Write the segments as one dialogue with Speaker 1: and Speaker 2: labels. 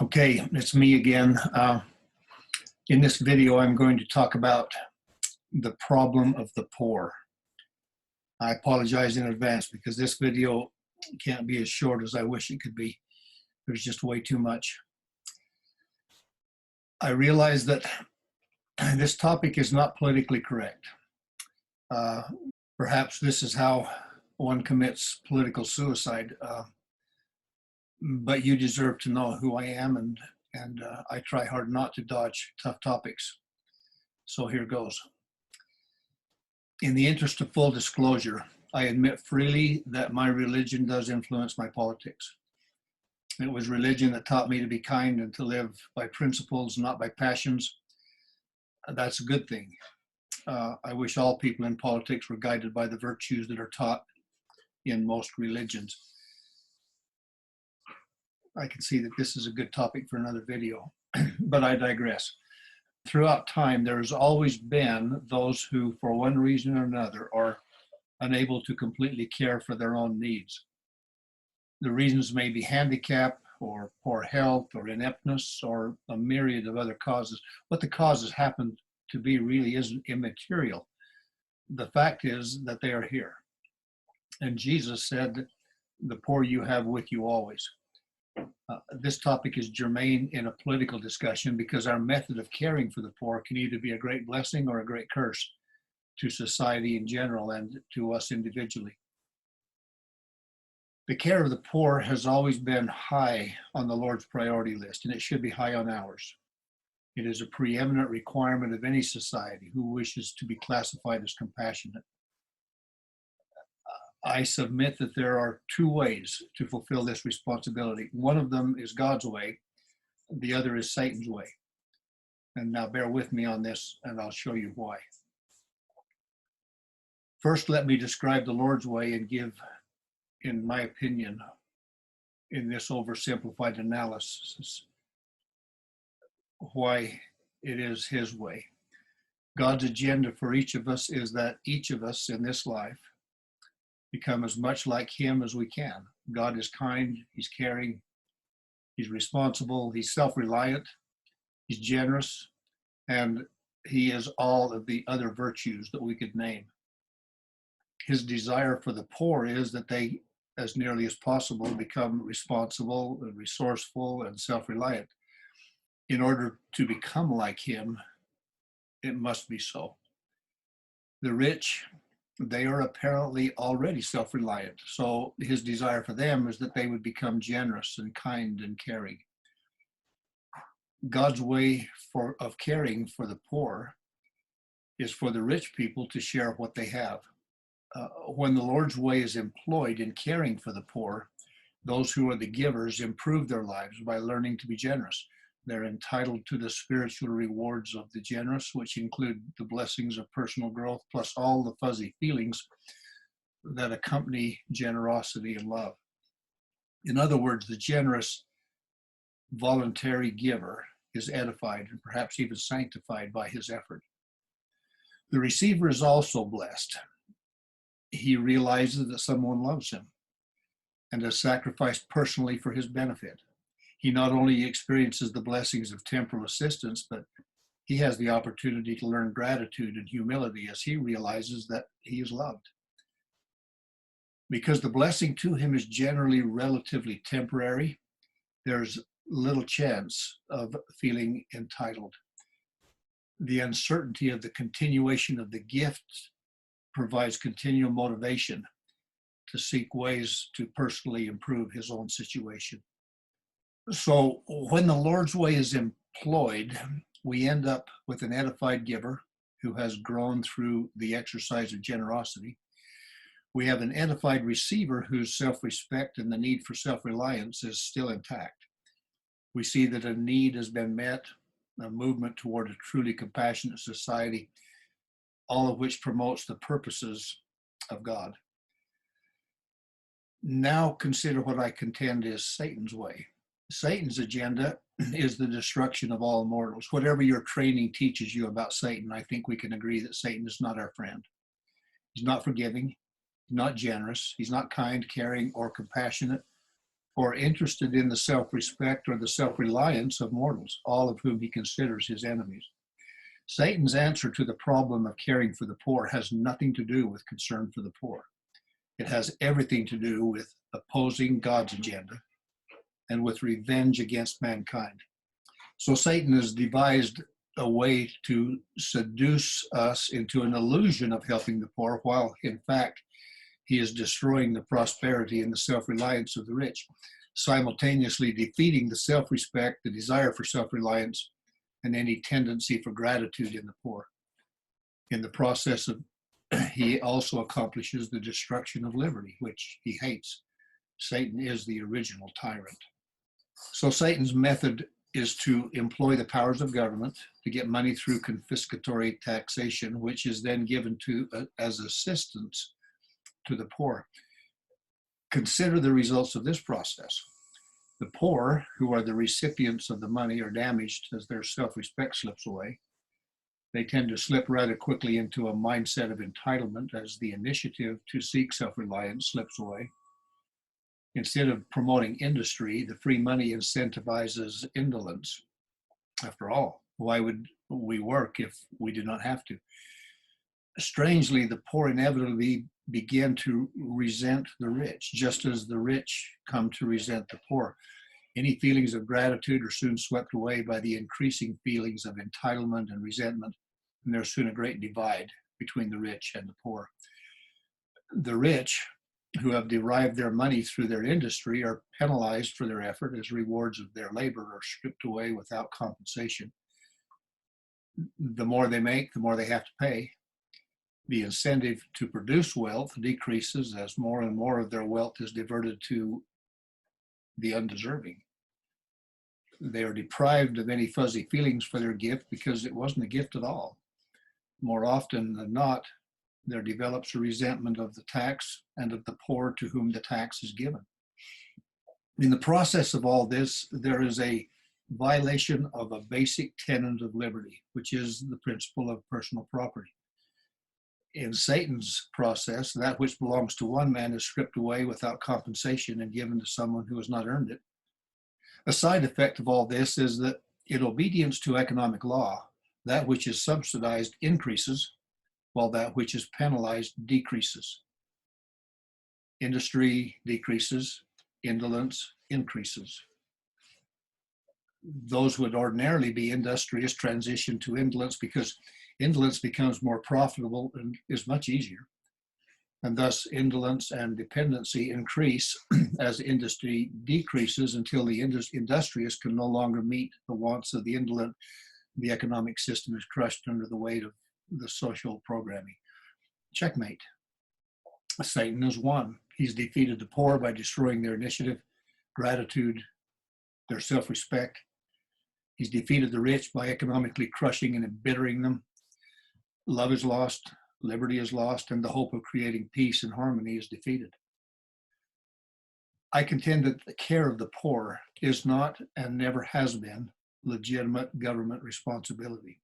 Speaker 1: Okay, it's me again. In this video, I'm going to talk about the problem of the poor. I apologize in advance because this video can't be as short as I wish it could be. There's just way too much. I realize that this topic is not politically correct. Uh, Perhaps this is how one commits political suicide, but you deserve to know who I am, and I try hard not to dodge tough topics. So here goes. In the interest of full disclosure, I admit freely that my religion does influence my politics. It was religion that taught me to be kind and to live by principles, not by passions. That's a good thing. I wish all people in politics were guided by the virtues that are taught in most religions. I can see that this is a good topic for another video, but I digress. Throughout time, there has always been those who, for one reason or another, are unable to completely care for their own needs. The reasons may be handicap or poor health or ineptness or a myriad of other causes. What the causes happen to be really is immaterial. The fact is that they are here. And Jesus said, "The poor you have with you always." This topic is germane in a political discussion because our method of caring for the poor can either be a great blessing or a great curse to society in general and to us individually. The care of the poor has always been high on the Lord's priority list, and it should be high on ours. It is a preeminent requirement of any society who wishes to be classified as compassionate. I submit that there are two ways to fulfill this responsibility. One of them is God's way, the other is Satan's way. And now bear with me on this, and I'll show you why. First, let me describe the Lord's way and give, in my opinion, in this oversimplified analysis, why it is his way. God's agenda for each of us is that each of us in this life become as much like him as we can. God is kind, he's caring, he's responsible, he's self-reliant, he's generous, and he is all of the other virtues that we could name. His desire for the poor is that they, as nearly as possible, become responsible and resourceful and self-reliant. In order to become like him, it must be so. The rich, they are apparently already self-reliant, so his desire for them is that they would become generous and kind and caring. God's way of caring for the poor is for the rich people to share what they have. When the Lord's way is employed in caring for the poor, those who are the givers improve their lives by learning to be generous. They're entitled to the spiritual rewards of the generous, which include the blessings of personal growth, plus all the fuzzy feelings that accompany generosity and love. In other words, the generous, voluntary giver is edified and perhaps even sanctified by his effort. The receiver is also blessed. He realizes that someone loves him and has sacrificed personally for his benefit. He not only experiences the blessings of temporal assistance, but he has the opportunity to learn gratitude and humility as he realizes that he is loved. Because the blessing to him is generally relatively temporary, there's little chance of feeling entitled. The uncertainty of the continuation of the gift provides continual motivation to seek ways to personally improve his own situation. So when the Lord's way is employed, we end up with an edified giver who has grown through the exercise of generosity. We have an edified receiver whose self-respect and the need for self-reliance is still intact. We see that a need has been met, a movement toward a truly compassionate society, all of which promotes the purposes of God. Now consider what I contend is Satan's way. Satan's agenda is the destruction of all mortals. Whatever your training teaches you about Satan, I think we can agree that Satan is not our friend. He's not forgiving, he's not generous, he's not kind, caring, or compassionate. or interested in the self-respect or the self-reliance of mortals, all of whom he considers his enemies. Satan's answer to the problem of caring for the poor has nothing to do with concern for the poor. It has everything to do with opposing God's agenda and with revenge against mankind. So Satan has devised a way to seduce us into an illusion of helping the poor, while in fact he is destroying the prosperity and the self-reliance of the rich, simultaneously defeating the self-respect, the desire for self-reliance, and any tendency for gratitude in the poor. In the process of, he also accomplishes the destruction of liberty, which he hates. Satan is the original tyrant. So Satan's method is to employ the powers of government to get money through confiscatory taxation, which is then given to as assistance to the poor. Consider the results of this process. The poor, who are the recipients of the money, are damaged as their self-respect slips away. They tend to slip rather quickly into a mindset of entitlement as the initiative to seek self-reliance slips away. Instead of promoting industry, the free money incentivizes indolence. After all, why would we work if we do not have to? Strangely, the poor inevitably begin to resent the rich, just as the rich come to resent the poor. Any feelings of gratitude are soon swept away by the increasing feelings of entitlement and resentment, and there's soon a great divide between the rich and the poor. The rich, who have derived their money through their industry, are penalized for their effort as rewards of their labor are stripped away without compensation. The more they make, the more they have to pay. The incentive to produce wealth decreases as more and more of their wealth is diverted to the undeserving. They are deprived of any fuzzy feelings for their gift because it wasn't a gift at all. More often than not, there develops a resentment of the tax and of the poor to whom the tax is given. In the process of all this, there is a violation of a basic tenet of liberty, which is the principle of personal property. In Satan's process, that which belongs to one man is stripped away without compensation and given to someone who has not earned it. A side effect of all this is that in obedience to economic law, that which is subsidized increases, while that which is penalized decreases. Industry decreases, indolence increases. Those would ordinarily be industrious transition to indolence because indolence becomes more profitable and is much easier. And thus indolence and dependency increase as industry decreases until the industrious can no longer meet the wants of the indolent. The economic system is crushed under the weight of the social programming. Checkmate. Satan has won. He's defeated the poor by destroying their initiative, gratitude, their self-respect. He's defeated the rich by economically crushing and embittering them. Love is lost, liberty is lost, and the hope of creating peace and harmony is defeated. I contend that the care of the poor is not and never has been legitimate government responsibility.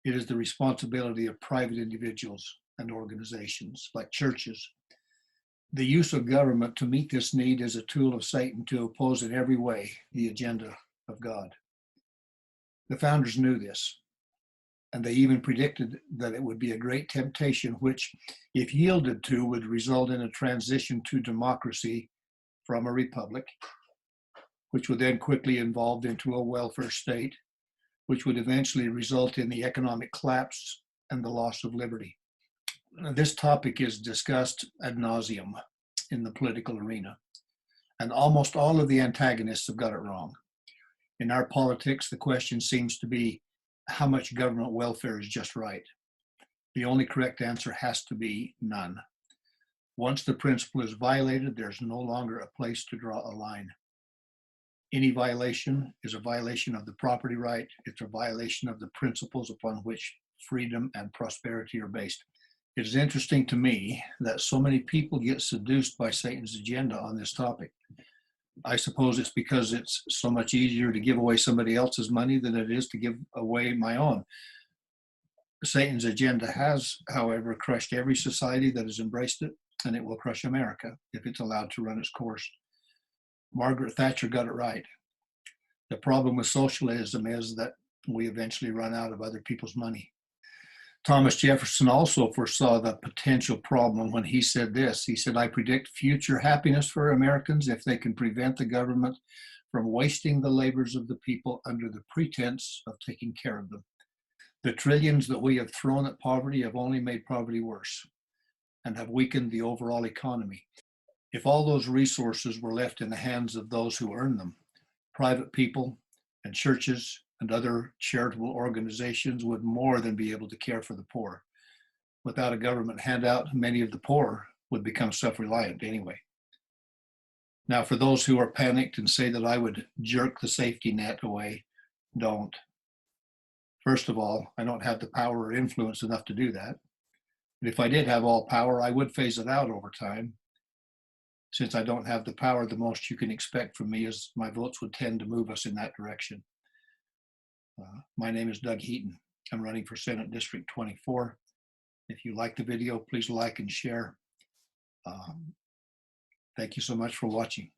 Speaker 1: It is the responsibility of private individuals and organizations like churches. The use of government to meet this need is a tool of Satan to oppose in every way the agenda of God. The founders knew this, and they even predicted that it would be a great temptation which, if yielded to, would result in a transition to democracy from a republic, which would then quickly evolve into a welfare state, which would eventually result in the economic collapse and the loss of liberty. This topic is discussed ad nauseum in the political arena, and almost all of the antagonists have got it wrong. In our politics, the question seems to be how much government welfare is just right. The only correct answer has to be none. Once the principle is violated, there's no longer a place to draw a line. Any violation is a violation of the property right. It's a violation of the principles upon which freedom and prosperity are based. It is interesting to me that so many people get seduced by Satan's agenda on this topic. I suppose it's because it's so much easier to give away somebody else's money than it is to give away my own. Satan's agenda has, however, crushed every society that has embraced it, and it will crush America if it's allowed to run its course. Margaret Thatcher got it right. The problem with socialism is that we eventually run out of other people's money. Thomas Jefferson also foresaw the potential problem when he said this. He said, I predict future happiness for Americans if they can prevent the government from wasting the labors of the people under the pretense of taking care of them. The trillions that we have thrown at poverty have only made poverty worse and have weakened the overall economy. If all those resources were left in the hands of those who earn them, private people and churches and other charitable organizations would more than be able to care for the poor. Without a government handout, many of the poor would become self-reliant anyway. Now, for those who are panicked and say that I would jerk the safety net away, don't. First of all, I don't have the power or influence enough to do that. But if I did have all power, I would phase it out over time. Since I don't have the power, the most you can expect from me is my votes would tend to move us in that direction. My name is Doug Heaton. I'm running for Senate District 24. If you like the video, please like and share. Thank you so much for watching.